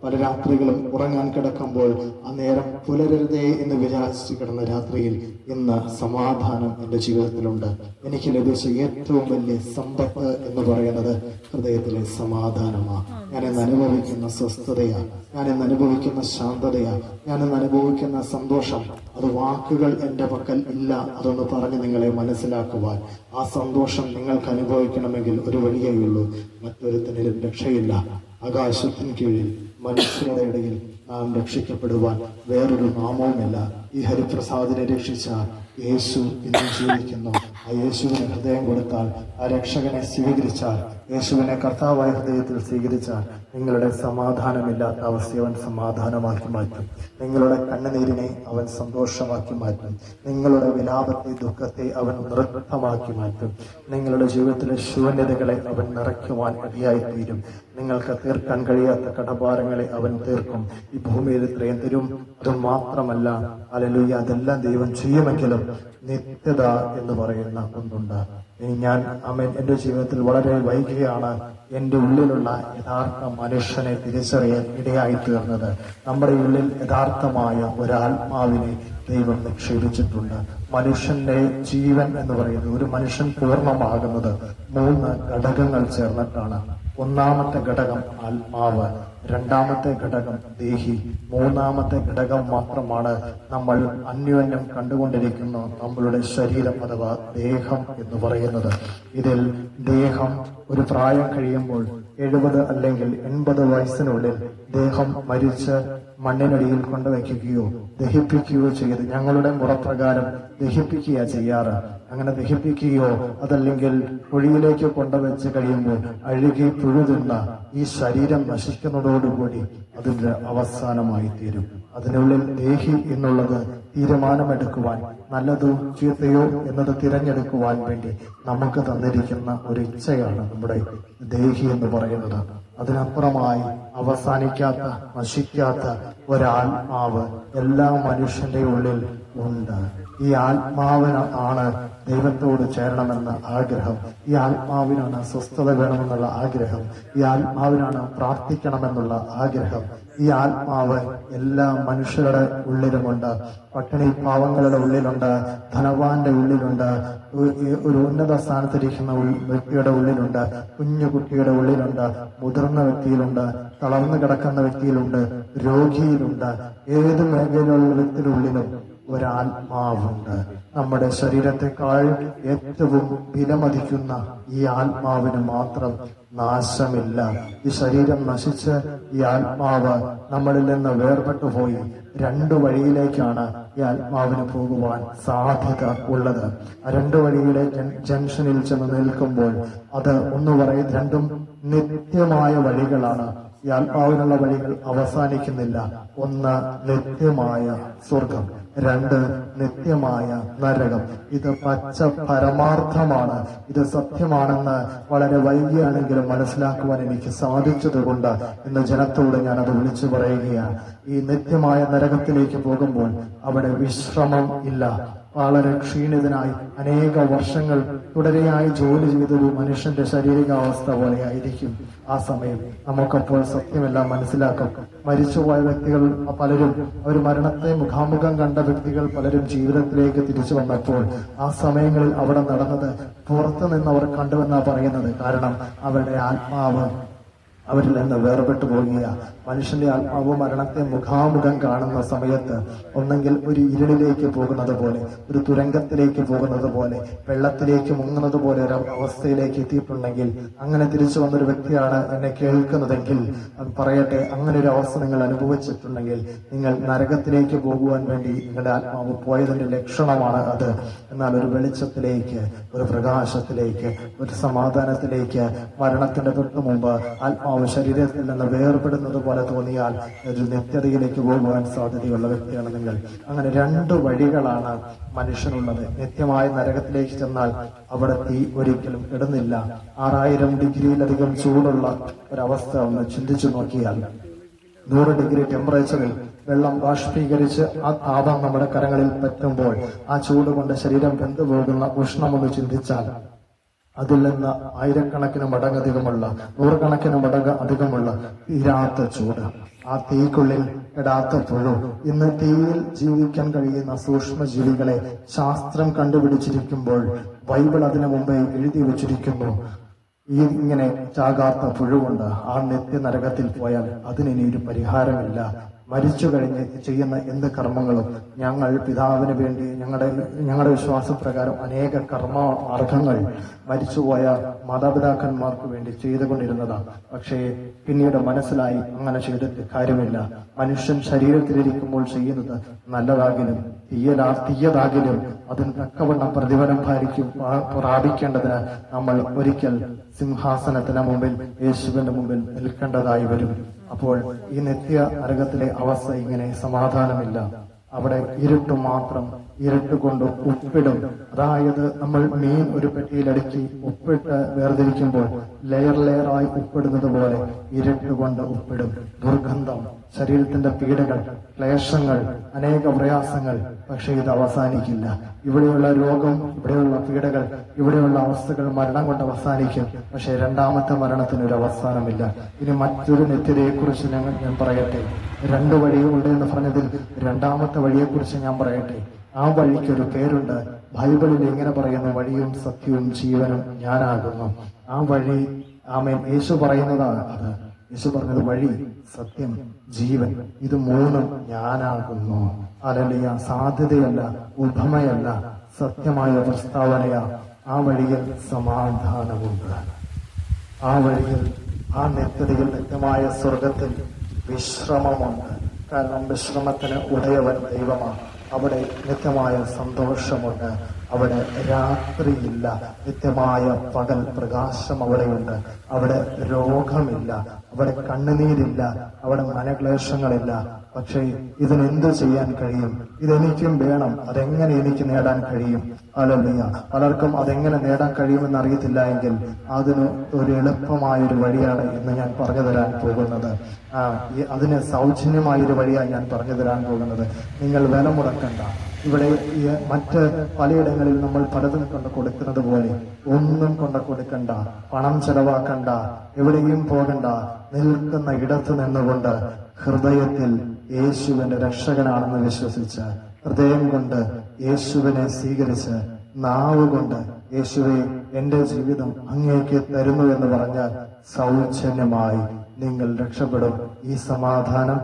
പല രാത്രികളും ഉറങ്ങാൻ കിടക്കുമ്പോൾ ആ നേരം പുലരരുതേ എന്ന് വിചാരിച്ച് കിടന്ന രാത്രിയിൽ ഇന്ന് സമാധാനം എൻ്റെ ജീവിതത്തിലുണ്ട്. എനിക്ക് ലഭിച്ച ഏറ്റവും വലിയ സമ്പത്ത് എന്ന് പറയുന്നത് ഹൃദയത്തിലെ സമാധാനമാണ്. ഞാനിന്ന് അനുഭവിക്കുന്ന സ്വസ്ഥതയാണ്, ഞാനിന്ന് അനുഭവിക്കുന്ന ശാന്തതയാണ്, ഞാനിന്ന് അനുഭവിക്കുന്ന സന്തോഷം. അത് വാക്കുകൾ എൻ്റെ പക്കൽ ഇല്ല അതൊന്ന് പറഞ്ഞ് നിങ്ങളെ മനസ്സിലാക്കുവാൻ. ആ സന്തോഷം നിങ്ങൾക്ക് അനുഭവിക്കണമെങ്കിൽ ഒരു വഴിയേയുള്ളൂ, മറ്റൊരുത്തനിലും രക്ഷയില്ല. ആകാശത്തിന് കീഴിൽ മനുഷ്യരുടെ ഇടയിൽ നാം രക്ഷിക്കപ്പെടുവാൻ വേറൊരു നാമവുമില്ല. ഈ ഹരിപ്രസാദിനെ രക്ഷിച്ച യേശു ഇന്ന് ജീവിക്കുന്നു. ആ യേശുവിന് ഹൃദയം കൊടുത്താൽ, ആ രക്ഷകനെ സ്വീകരിച്ചാൽ, യേശുവിനെ കർത്താവായ ഹൃദയത്തിൽ സ്വീകരിച്ചാൽ നിങ്ങളുടെ സമാധാനമില്ലാത്ത അവസ്ഥയെ അവൻ സമാധാനമാക്കി മാറ്റും. നിങ്ങളുടെ കണ്ണുനീരിനെ അവൻ സന്തോഷമാക്കി മാറ്റും. നിങ്ങളുടെ വിലാപത്തെ, ദുഃഖത്തെ അവൻ നൃത്തമാക്കി മാറ്റും. നിങ്ങളുടെ ജീവിതത്തിലെ ശൂന്യതകളെ അവൻ നിറയ്ക്കുവാൻ ഇടയായി തീരും. നിങ്ങൾക്ക് തീർക്കാൻ കഴിയാത്ത കടഭാരങ്ങളെ അവൻ തീർക്കും. ഈ ഭൂമിയിൽ ഇത്രയും തരും. അത് മാത്രമല്ല, ഹല്ലേലൂയ, അതെല്ലാം ദൈവം ചെയ്യുമെങ്കിലും നിത്യത എന്ന് പറയുന്ന ഒന്നുണ്ട്. ഞാൻ എൻ്റെ ജീവിതത്തിൽ വളരെ വൈകിയാണ് എൻ്റെ ഉള്ളിലുള്ള യഥാർത്ഥ മനുഷ്യനെ തിരിച്ചറിയാൻ ഇടയായി തീർന്നത്. നമ്മുടെ ഉള്ളിൽ യഥാർത്ഥമായ ഒരാത്മാവിനെ ദൈവം നിക്ഷേപിച്ചിട്ടുണ്ട്. മനുഷ്യന്റെ ജീവൻ എന്ന് പറയുന്നത്, ഒരു മനുഷ്യൻ പൂർണ്ണമാകുന്നത് 3 ഘടകങ്ങൾ ചേർന്നിട്ടാണ്. ഒന്നാമത്തെ ഘടകം ആത്മാവ്, രണ്ടാമത്തെ ഘടകം ദേഹി, മൂന്നാമത്തെ ഘടകം മാത്രമാണ് നമ്മൾ അന്യോന്യം കണ്ടുകൊണ്ടിരിക്കുന്ന നമ്മളുടെ ശരീരം അഥവാ ദേഹം എന്ന് പറയുന്നത്. ഇതിൽ ദേഹം ഒരു പ്രായം കഴിയുമ്പോൾ 70 അല്ലെങ്കിൽ 80 വയസ്സിനുള്ളിൽ ദേഹം മരിച്ച് മണ്ണിനടിയിൽ കൊണ്ടുവയ്ക്കുകയോ ദഹിപ്പിക്കുകയോ ചെയ്ത് ഞങ്ങളുടെ മുറപ്രകാരം ദഹിപ്പിക്കുക ചെയ്യാറ്. അങ്ങനെ ദഹിപ്പിക്കുകയോ അതല്ലെങ്കിൽ കുഴിയിലേക്ക് കൊണ്ടുവച്ച് കഴിയുമ്പോൾ അഴുകി പുഴുതുന്ന ഈ ശരീരം നശിക്കുന്നതോടുകൂടി അതിന്റെ അവസാനമായി തീരും. അതിനുള്ളിൽ ദേഹി എന്നുള്ളത് തീരുമാനമെടുക്കുവാൻ, നല്ലതോ ചീത്തയോ എന്നത് തിരഞ്ഞെടുക്കുവാൻ വേണ്ടി നമുക്ക് തന്നിരിക്കുന്ന ഒരു ഇച്ഛയാണ് നമ്മുടെ ദേഹി എന്ന് പറയുന്നത്. അതിനപ്പുറമായി അവസാനിക്കാത്ത, നശിക്കാത്ത ഒരാത്മാവ് എല്ലാ മനുഷ്യന്റെ ഉള്ളിൽ ഉണ്ട്. ഈ ആത്മാവിനാണ് ദൈവത്തോട് ചേരണമെന്ന ആഗ്രഹം. ഈ ആത്മാവിനാണ് സ്വസ്ഥത വേണമെന്നുള്ള ആഗ്രഹം. ഈ ആത്മാവിനാണ് പ്രാർത്ഥിക്കണമെന്നുള്ള ആഗ്രഹം. ഈ ആത്മാവ് എല്ലാ മനുഷ്യരുടെ ഉള്ളിലുമുണ്ട്. പട്ടിണി പാവങ്ങളുടെ ഉള്ളിലുണ്ട്, ധനവാന്റെ ഉള്ളിലുണ്ട്, ഒരു ഉന്നത സ്ഥാനത്തിരിക്കുന്ന വ്യക്തിയുടെ ഉള്ളിലുണ്ട്, കുഞ്ഞു കുട്ടിയുടെ ഉള്ളിലുണ്ട്, മുതിർന്ന വ്യക്തിയിലുണ്ട്, തളർന്നു കിടക്കുന്ന വ്യക്തിയിലുണ്ട്, രോഗിയിലുണ്ട്. ഏത് മേഖലയിലുള്ള വ്യക്തിയുടെ ഉള്ളിലും ഒരാത്മാവുണ്ട്. നമ്മുടെ ശരീരത്തെക്കാൾ ഏറ്റവും വിലമതിക്കുന്ന ഈ ആത്മാവിന് മാത്രം നാശമില്ല. ഈ ശരീരം നശിച്ച് ഈ ആത്മാവ് നമ്മളിൽ നിന്ന് വേർപെട്ടു പോയി 2 വഴിയിലേക്കാണ് ഈ ആത്മാവിന് പോകുവാൻ സാധ്യത ഉള്ളത്. 2 വഴിയിലെ ജംഗ്ഷനിൽ ചെന്ന് നിൽക്കുമ്പോൾ അത് ഒന്ന് പറയും, 2ഉം നിത്യമായ വഴികളാണ്. ഈ ആത്മാവിനുള്ള വഴികൾ അവസാനിക്കുന്നില്ല. 1 നിത്യമായ സ്വർഗം, 2 നിത്യമായ നരകം. ഇത് പച്ച പരമാർത്ഥമാണ്. ഇത് സത്യമാണെന്ന് വളരെ വൈകിയാണെങ്കിലും മനസ്സിലാക്കുവാൻ എനിക്ക് സാധിച്ചതുകൊണ്ട് ഇന്ന് ജനത്തോട് ഞാൻ അത് വിളിച്ചു പറയുകയാണ്. ഈ നിത്യമായ നരകത്തിലേക്ക് പോകുമ്പോൾ അവിടെ വിശ്രമം ഇല്ല. വളരെ ക്ഷീണിതനായി അനേക വർഷങ്ങൾ തുടരെയായി ജോലി ചെയ്തൊരു മനുഷ്യന്റെ ശാരീരികാവസ്ഥ പോലെ ആയിരിക്കും ആ സമയം. നമുക്കപ്പോൾ സത്യമെല്ലാം മനസ്സിലാക്കും. മരിച്ചുപോയ വ്യക്തികൾ പലരും, അവർ മരണത്തെ മുഖാമുഖം കണ്ട വ്യക്തികൾ പലരും ജീവിതത്തിലേക്ക് തിരിച്ചു വന്നപ്പോൾ ആ സമയങ്ങളിൽ അവിടെ നടന്നത് പുറത്തു നിന്ന് അവർ കണ്ടുവെന്നാണ് പറയുന്നത്. കാരണം അവരുടെ ആത്മാവ് അവരിൽ നിന്ന് വേർപെട്ടു പോകുക. മനുഷ്യന്റെ ആത്മാവ് മരണത്തെ മുഖാമുഖം കാണുന്ന സമയത്ത് ഒന്നെങ്കിൽ ഒരു ഇരുളിലേക്ക് പോകുന്നത് പോലെ, ഒരു തുരങ്കത്തിലേക്ക് പോകുന്നത് പോലെ, വെള്ളത്തിലേക്ക് മുങ്ങുന്നത് പോലെ ഒരു അവസ്ഥയിലേക്ക് എത്തിയിട്ടുണ്ടെങ്കിൽ, അങ്ങനെ തിരിച്ചു വന്നൊരു വ്യക്തിയാണ് എന്നെ കേൾക്കുന്നതെങ്കിൽ പറയട്ടെ, അങ്ങനെ ഒരു അവസ്ഥ നിങ്ങൾ അനുഭവിച്ചിട്ടുണ്ടെങ്കിൽ നിങ്ങൾ നരകത്തിലേക്ക് പോകുവാൻ വേണ്ടി നിങ്ങളുടെ ആത്മാവ് പോയതിന്റെ ലക്ഷണമാണ് അത്. എന്നാൽ ഒരു വെളിച്ചത്തിലേക്ക്, ഒരു പ്രകാശത്തിലേക്ക്, ഒരു സമാധാനത്തിലേക്ക് മരണത്തിന്റെ തൊട്ടു മുമ്പ് ആത്മാവ് ശരീരത്തിൽ നിന്ന് വേർപെടുന്നത് പോലെ തോന്നിയാൽ ഒരു നിത്യതയിലേക്ക് പോകുവാൻ സാധ്യതയുള്ള വ്യക്തിയാണ് നിങ്ങൾ. അങ്ങനെ 2 വഴികളാണ് മനുഷ്യനുള്ളത്. നിത്യമായ നരകത്തിലേക്ക് ചെന്നാൽ അവിടെ തീ ഒരിക്കലും ഇടുന്നില്ല. 6000 ഡിഗ്രിയിലധികം ചൂടുള്ള ഒരവസ്ഥ ഒന്ന് ചിന്തിച്ചു നോക്കിയാൽ, 100 ഡിഗ്രി ടെമ്പറേച്ചറിൽ വെള്ളം ബാഷ്പീകരിച്ച് ആ താപം നമ്മുടെ കരങ്ങളിൽ പറ്റുമ്പോൾ ആ ചൂട് കൊണ്ട് ശരീരം വെന്തുപോകുന്ന ഉഷ്ണമൊന്ന് ചിന്തിച്ചാൽ അതിൽ നിന്ന് 1000 കണക്കിന് മടങ്ങ് അധികമുള്ള, 100 കണക്കിന് മടങ്ങ് അധികമുള്ള തീരാത്ത ചൂട്. ആ തീക്കുള്ളിൽ ഇടാത്ത പുഴു. ഇന്ന് തീയിൽ ജീവിക്കാൻ കഴിയുന്ന സൂക്ഷ്മജീവികളെ ശാസ്ത്രം കണ്ടുപിടിച്ചിരിക്കുമ്പോൾ ബൈബിൾ അതിനു മുമ്പേ എഴുതി വച്ചിരിക്കുന്നു. ഇങ്ങനെ ചാകാത്ത പുഴുവുണ്ട്. ആ നിത്യനരകത്തിൽ പോയാൽ അതിനി ഒരു പരിഹാരമില്ല. മരിച്ചു കഴിഞ്ഞ് ചെയ്യുന്ന എന്ത് കർമ്മങ്ങളും ഞങ്ങൾ പിതാവിന് വേണ്ടി ഞങ്ങളുടെ വിശ്വാസപ്രകാരം അനേക കർമ്മ മാർഗങ്ങൾ മരിച്ചുപോയ മാതാപിതാക്കന്മാർക്ക് വേണ്ടി ചെയ്തുകൊണ്ടിരുന്നതാണ്. പക്ഷേ പിന്നീട് മനസ്സിലായി അങ്ങനെ ചെയ്തിട്ട് കാര്യമില്ല. മനുഷ്യൻ ശരീരത്തിലിരിക്കുമ്പോൾ ചെയ്യുന്നത് നല്ലതാകിലും തീയതാകിലും അതിന് തക്കവണ്ണം പ്രതിഫലം പ്രാപിക്കേണ്ടതിന് നമ്മൾ ഒരിക്കൽ സിംഹാസനത്തിന് മുമ്പിൽ, യേശുവിന്റെ മുമ്പിൽ നിൽക്കേണ്ടതായി വരും. അപ്പോൾ ഈ നിത്യ നരകത്തിലെ അവസ്ഥ ഇങ്ങനെ സമാധാനമില്ല. അവിടെ ഇരുട്ട് മാത്രം, ഇരുട്ട് കൊണ്ട് ഉപ്പിടും. അതായത് നമ്മൾ മീൻ ഒരു പെട്ടിയിലടുക്കി ഉപ്പിട്ട് വേർതിരിക്കുമ്പോൾ ലെയറായി ഉപ്പിടുന്നത് പോലെ ഇരുട്ട് കൊണ്ട് ഉപ്പിടും. ദുർഗന്ധം, ശരീരത്തിന്റെ പീഡകൾ, ക്ലേശങ്ങൾ, അനേക പ്രയാസങ്ങൾ. പക്ഷെ ഇത് അവസാനിക്കില്ല. ഇവിടെയുള്ള രോഗം, ഇവിടെയുള്ള പീഡകൾ, ഇവിടെയുള്ള അവസ്ഥകൾ മരണം കൊണ്ട് അവസാനിക്കും. പക്ഷെ രണ്ടാമത്തെ മരണത്തിനൊരു അവസാനമില്ല. ഇനി മറ്റൊരു നിത്യതയെക്കുറിച്ച് ഞാൻ പറയട്ടെ. 2 വഴിയുണ്ട് എന്ന് പറഞ്ഞതിൽ രണ്ടാമത്തെ വഴിയെക്കുറിച്ച് ഞാൻ പറയട്ടെ. ആ വഴിക്കൊരു പേരുണ്ട്. ബൈബിളിൽ ഇങ്ങനെ പറയുന്നു, വഴിയും സത്യവും ജീവനും ഞാനാകുന്നു. ആ വഴി, ആമേൻ, യേശു പറയുന്നതാണ് അത്. യേശു പറഞ്ഞത് വഴി, സത്യം, ജീവൻ, ഇത് 3 ഞാനാകുന്നു. ഹല്ലേലൂയ. സാധ്യതയല്ല, ഉപമയല്ല, സത്യമായ പ്രസ്താവനയാ. ആ വഴിയിൽ സമാധാനമുണ്ട്. ആ വഴിയിൽ, ആ നിത്യതയിൽ, നിത്യമായ സ്വർഗത്തിൽ വിശ്രമമുണ്ട്. കാരണം വിശ്രമത്തിന് ഉടയവൻ ദൈവമാണ്. അവിടെ നിത്യമായ സന്തോഷമുണ്ട്. അവിടെ രാത്രിയില്ല, നിത്യമായ പകൽ പ്രകാശം അവിടെയുണ്ട്. അവിടെ രോഗമില്ല, അവിടെ കണ്ണുനീരില്ല, അവിടെ മനക്ലേശങ്ങളില്ല. പക്ഷേ ഇതിനെന്ത് ചെയ്യാൻ കഴിയും? ഇതെനിക്കും വേണം. അതെങ്ങനെ എനിക്ക് നേടാൻ കഴിയും? ഹല്ലേലൂയ. പലർക്കും അതെങ്ങനെ നേടാൻ കഴിയുമെന്ന് അറിയത്തില്ല എങ്കിൽ അതിന് ഒരു എളുപ്പമായൊരു വഴിയാണ് ഇന്ന് ഞാൻ പറഞ്ഞു തരാൻ പോകുന്നത്. അതിന് സൗജന്യമായൊരു വഴിയാണ് ഞാൻ പറഞ്ഞു തരാൻ പോകുന്നത്. നിങ്ങൾ വില മുടക്കണ്ട. ഇവിടെ മറ്റ് പലയിടങ്ങളിൽ നമ്മൾ പലതും കൊണ്ട് കൊടുക്കുന്നത് പോലെ ഒന്നും കൊണ്ട് കൊടുക്കണ്ട, പണം ചെലവാക്കണ്ട, എവിടെയും പോകണ്ട. നിൽക്കുന്ന ഇടത്ത് നിന്നുകൊണ്ട് ഹൃദയത്തിൽ യേശുവിന്റെ രക്ഷകനാണെന്ന് വിശ്വസിച്ച്, ഹൃദയം കൊണ്ട് യേശുവിനെ സ്വീകരിച്ച്, നാവ് കൊണ്ട് യേശുവെ എന്റെ ജീവിതം അങ്ങേക്ക് തരുന്നു എന്ന് പറഞ്ഞാൽ സൗജന്യമായി നിങ്ങൾ രക്ഷപ്പെടും. ഈ സമാധാനം